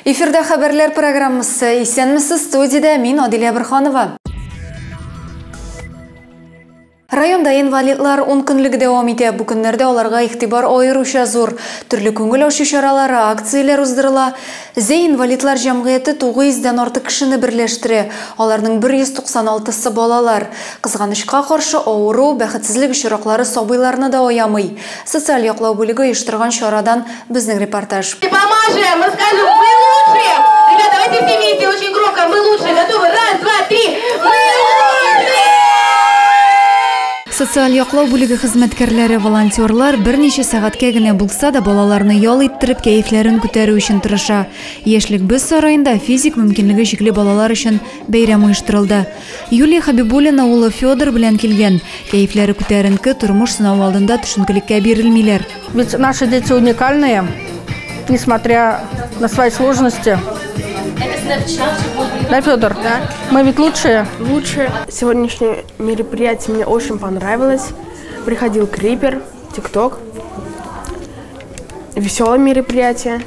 Эфирда хабарлар программасы. Исәнмесез, студияда мин Адилия Бирханова. Районда инвалидлар 10 көнлек дәвам итә. Бу көннәрдә аларга игътибар аеруча зур. Төрле күңел ачу чаралары, акцияләр уздырыла. Зей инвалидлар җәмгыяте 900-дан артык кешене берләштерә. Аларның 196-сы балалар. Кызганычка каршы авыру, бәхетсезлек очраклары сабыйларны да аямый. Социаль яклау бүлеге оештырган чарадан безнең репортаж. Поможем, мы скажем, мы лучшие! Ребята, давайте все вместе, очень громко, мы лучшие, готовы? Раз, два, три, мы лучшие! Социаль яклау бүлеге хезмәткәрләре, волонтерлар берничә сәгатькә генә булса да балаларны ял иттереп, кәефләрен күтәрү өчен тырыша. Яшьлек без сараенда физик мөмкинлеге чикле балалар өчен бәйрәм оештырылды. Юлия Хабибуллина улы Федор белән килгән. Кәефләре күтәренке, тормыш сынау алдында төшенкелеккә бирелмиләр. Ведь наши дети уникальные, несмотря на свои сложности. Да, Федор? Да. Мы ведь лучшие? Лучшие. Сегодняшнее мероприятие мне очень понравилось. Приходил Крипер, ТикТок. Веселое мероприятие.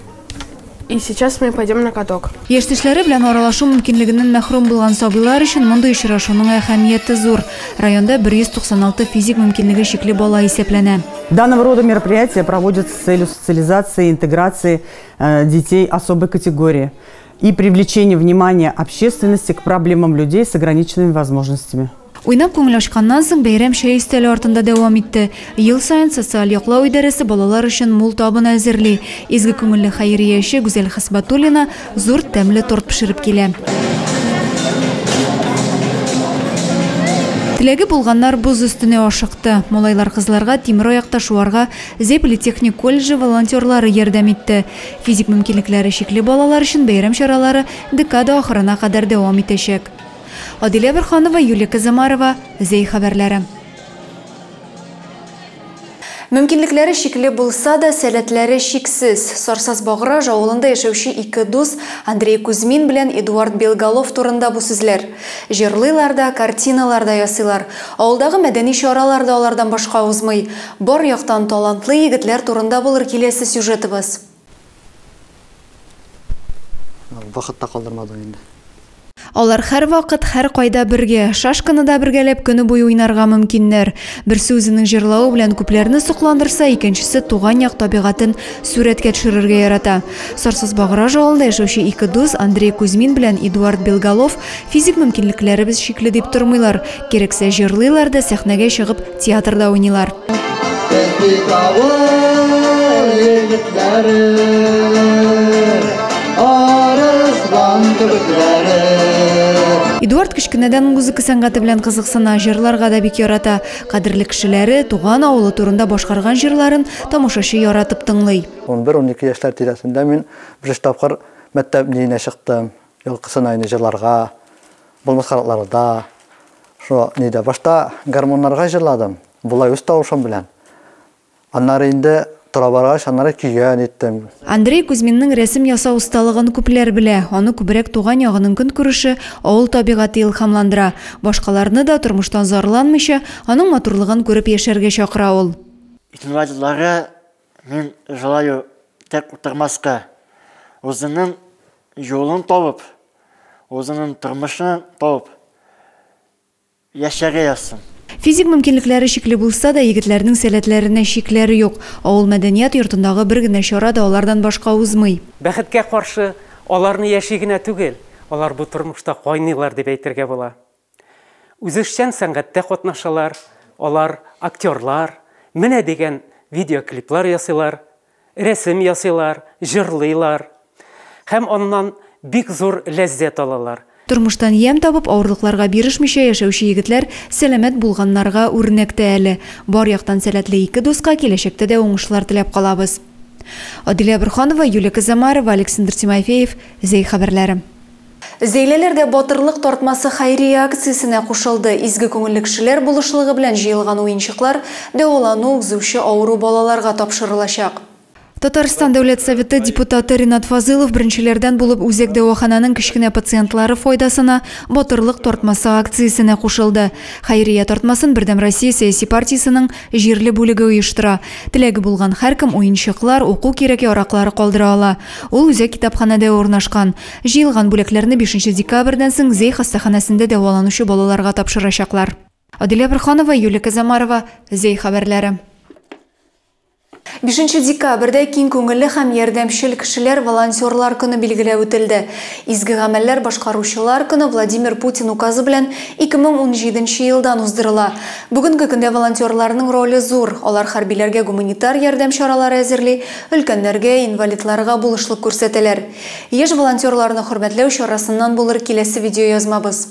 И сейчас мы пойдем на каток. Яшьтәшләре белән аралашу мөмкинлегеннән мәхрүм булган сабыйлар өчен мондый очрашуның әһәмияте зур. Районда 196 физик мөмкинлеге чикле бала исәпләнә. Данного рода мероприятия проводятся с целью социализации и интеграции детей особой категории и привлечения внимания общественности к проблемам людей с ограниченными возможностями. Уйнап күңел ачканнан соң бәйрәм чәй өстәле артында дәвам итте. Ел сайын социаль яклау идарәсе балалар өчен мул табын әзерли. Изге күңелле хәйрияче Гүзәл Хәсбәтуллина зур тәмле торт пешереп килә. Теләге булганнар буз өстенә ашыкты. Малайлар кызларга тимер аякта шуарга Зей политехник колледжы волонтерлары ярдәм итте. Физик мөмкинлекләре чикле балалар өчен бәйрәм чаралары декада ахырына кадәр дәвам итәчәк. Адилия Бирханова, Юлия Казамарова, Зей хәбәрләре. Мөмкинлекләре шикле булса да, сәләтләре шиксез. Сарсаз-Баграж авылында яшәүче ике дус Андрей Кузьмин белән Эдуард Белголов турында бу сүзләр. Җырлыйлар да, картиналар да ясыйлар. Авылдагы мәдәни чаралар да алардан башка узмый. Бар яктан талантлы егетләр турында булыр киләсе сюжетыбыз. Вакытта калдырмадым инде. Алар һәр вакыт, һәр кайда бергә, шашканы да бергәләп көне буе уйнарга мөмкиннәр. Берсе үзенең җырлавы белән күпләрне сокландырса, икенчесе туган як табигатын сүрәткә төшерергә ярата. Сарсыз-Баграж авылында яшәүче ике дус Андрей Кузьмин белән Эдуард Белголов физик мөмкинлекләребез шикле дип тормыйлар. Кирәксә җырлыйлар да, сәхнәгә чыгып театрда уйныйлар. Эдуард кичкенәдән музыка сәнгате белән кызыксына, җырларга да бик ярата. Кадерле кешеләре туган авылы турында башкарган җырларын тамашачы яратып тыңлый. 11-12 яшьләр тирәсендә мин бер тапкыр мәктәпне чыктым. Ялкысын айны җырларга, булмаскаларда. Шо нидә башта гармоннарга җырладым. Булай үз тавышым белән. Аннары инде Турабараш аннары кигән иттем. Андрей Кузьминның рәсем ясау усталыгын күпләр белә. Аны күбрәк туган ягының көн күреше, авыл табигаты илһамландыра. Башкаларны да тормыштан зарланмыйча, аның матурлыгын күреп яшәргә чакыра ул. Инвалидларга мин желаю тек утырмаска, үзенең юлын табып, үзенең тормышын табып яшәргә язсын. Физик мөмкинлекләре чикле булса да, егетләрнең сәләтләренә чикләре юк. Авыл мәдәният йортындагы бер генә чара да алардан башка узмый. Бәхеткә каршы аларны яши генә түгел, алар бу тормышта кайныйлар дип әйтергә була. Үзешчән сәнгатьтә катнашалар, алар актерлар, менә дигән видеоклиплар ясыйлар, рәсем ясыйлар, җырлыйлар. Һәм аннан бик зур ләззәт алалар. Тормыштан ям табып, авырлыкларга бирешмичә яшәүче егетләр сәламәт булганнарга үрнәктә әле. Бар яктан сәләтле ике дуска киләчәктә дә уңышлар теләп калабыз. Адилия Бирханова, Юлия Казамарова, Александр Тимофеев, Зей хәбәрләре. Зейлелердә батырлык тартмасы хәйрия акциясенә кушылды. Изге күңелле кешеләр булышлыгы белән җыелган уенчыклар дәвалану узучы авыру балаларга тапшырылачак. Татарстан Дәүләт Советы депутаты Ринат Фазылов біріншілерден болып үзек дәвахананың кішкене пациентлары файдасына батырлық тортмасы акциясына қушылды. Хайрия тортмасын Бірдәм Россия саяси партиясының жерлі бөлігі ұйыштыра. Тілегі болған һәркім ойыншықлар, оқу кереке орақлары қалдыра ала. Ол үзек китапханада орнашқан. Жиылған бүлеклерні 5 декабрьден соң Зей хастаханасында дәваланушы балаларға тапшырачаклар. Адилия Бірханова, Юлия Казамарова, Зей хабарлары. 5 декабрьдә киң күңелле һәм ярдәмчел кешеләр волонтерлар көне билгеләп үтелде. Изге гамәлләр башкаручылар көне Владимир Путин указы белән 2017 елдан уздырыла. Бүгенге көндә волонтерларның роле зур. Алар хәрбиләргә гуманитар ярдәм чаралары әзерли, өлкәннәргә, инвалидларга булышлык күрсәтәләр. Яшь волонтерларны хөрмәтләү чарасыннан булыр киләсе видео язмабыз.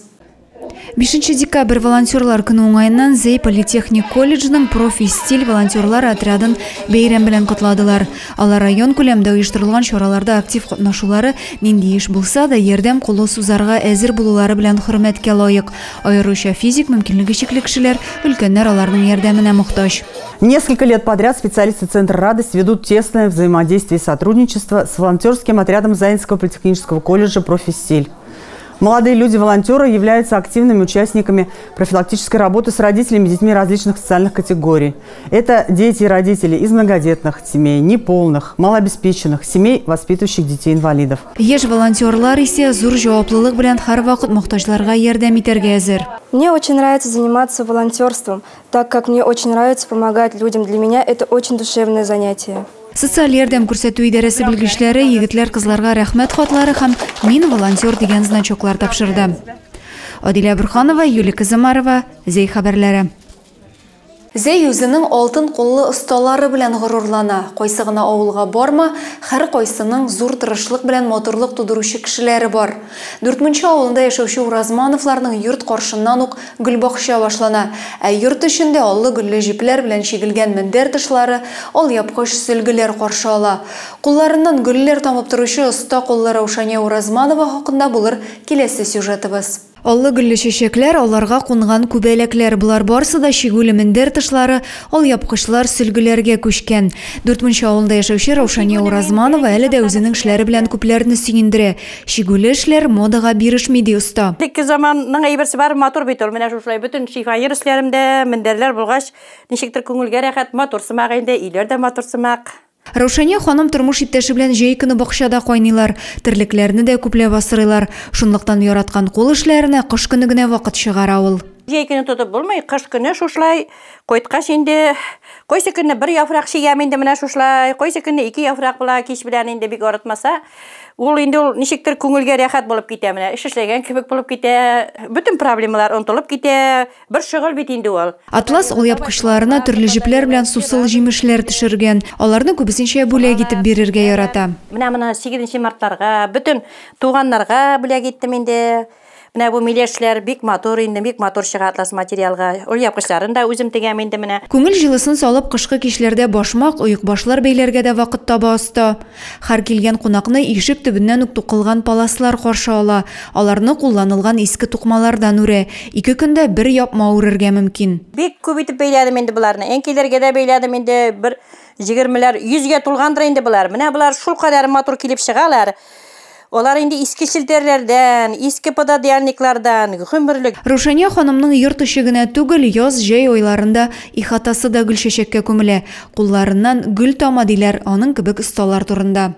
5 декабрь волонтерлар көне уңайыннан Зей политехник колледжының профи-стиль волонтерлар отрядын бәйрәм белән кутладылар. Алар район күләмдә оештырылган чараларда актив катнашулары нинди еш булса да ярдәм кулы сузарга әзер булулары белән хөрмәткә лаек. Аеруча физик мөмкинлеге чикле кешеләр, өлкәннәр аларның ярдәменә мохтаҗ. Несколько лет подряд специалисты Центра «Радость» ведут тесное взаимодействие и сотрудничество с волонтерским отрядом Заинского политехнического колледжа «Профи-стиль». Молодые люди-волонтеры являются активными участниками профилактической работы с родителями и детьми различных социальных категорий. Это дети и родители из многодетных семей, неполных, малообеспеченных семей, воспитывающих детей-инвалидов. Еш волонтерлар исе зур җаваплылык белән һәрвакыт мохтаҗларга ярдәм итәргә әзер. Мне очень нравится заниматься волонтерством, так как мне очень нравится помогать людям. Для меня это очень душевное занятие. Социаль ярдәм күрсәтү идарәсе белгечләре егетләр кызларга рәхмәт хатлары һәм «Мин волонтер» дигән значоклар тапшырды. Адилия Бірханова, Юлия Казамарова, Зей хәбәрләре. Зей үзенең алтын куллы осталары белән горурлана. Кайсы гына авылга барма, һәр кайсының зур тырышлык белән моторлык тудыручы кешеләре бар. 4нче авылында яшәүче Уразмановларның йорт каршыннан ук гөлбакча башлана. Ә йорт эчендә аллы гөлле җипләр белән чигелгән мендәр тышлары, алъяпкыч сөлгеләр каршы ала. Кулларыннан гөлләр тамып торучы оста куллы Раушания Уразманова хакында булыр киләсе сюжетыбыз. Аллы гөлле чәчәкләр, аларга кунган күбәләкләр, булар барысы да чигүле мендәр тышлары, алъяпкычлар сөлгеләргә күчкән. 4нче авылда яшәүче Раушания Уразманова әле дә үзенең эшләре белән күпләрне сөендерә. Чигүле эшләр модага бирешми ди уста. Тик заманның әйберсе бар, мотор бит ул. Менә шулай бүтән шифайыр эшләремдә мендәрләр булгач, ничектер күңелгә рәхәт, мотор сымак инде, өйләр дә мотор сымак. Раушания ханым тормыш иптәше белән җәй көне бакчада кайныйлар, терлекләрне дә күпләп асрыйлар. Шунлыктан яраткан кул эшләренә кыш көне генә вакыт чыгара ул. Җәй көне тотып булмый, кыш көне шушлай, кайткач инде, кайсы көне бер яфрак чигәм инде менә шушлай, кайсы көне 2 яфрак була, кич белән инде бик аратмаса, ул инде ул ничектер күңелгә рәхәт булып китә менә, эш эшләгән кебек булып китә, бүтән проблемалар онтылып китә, бер шөгыль бит инде ул. Атлас алъяпкычларына төрле җипләр белән сусыл җимешләр төшергән. Аларны күбесенчә бүләк итеп бирергә ярата. Менә 8 мартларга, бүтән туганнарга бүләк иттем инде. Менә бу миләшләр бик матур инде, бик матур чыга атлас материалга. Ул япкычларын да үзем тегәм инде менә. Күңел җылысын салып кышкы кичләрдә башмак, оек башлар бәйләргә дә вакыт таба оста. Һәр килгән кунакны ишек төбеннән үк тукылган паласлар каршы ала. Аларны кулланылган иске тукмалардан үрә. 2 көндә бер япма үрергә мөмкин. Бик күп итеп бәйләдем инде буларны. Әнкәйләргә дә бәйләдем инде, бер 20ләр, 100гә тулгандыр инде булар. Менә булар шул кадәр матур килеп чыгалар. Олар инде иске шилтерләрдән, иске пододеяльниклардан, гөмерлек. Раушания ханымның йорт ишегенә түгел, яз җәй айларында ихатасы да гөл чәчәккә күмелә. Кулларыннан гөл тама диләр, аның кебек осталар турында.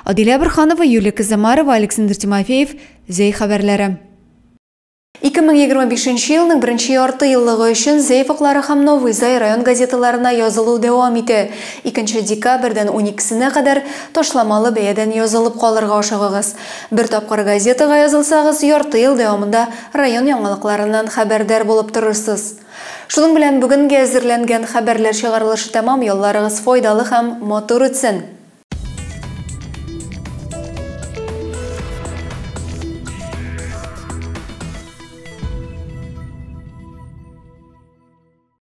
Адилия Бірханова, Юлия Казамарова, Александр Тимофеев, Зей хәбәрләре. 2025 елның 1 ярты еллыгы өчен Зей факлары һәм Новый Зай район газеталарына язылу дәвам итә. 2 декабрьдән 12-сенә кадәр ташламалы бәядән язылып калырга ашыгыгыз. Бер тапкыр газетага язылсагыз, ярты ел дәвамында район яңалыкларыннан хәбәрдар булып торырсыз. Шуның белән бүгенгә әзерләнгән хәбәрләр чыгарылышы тәмам, ялларыгыз файдалы һәм матур үтсен.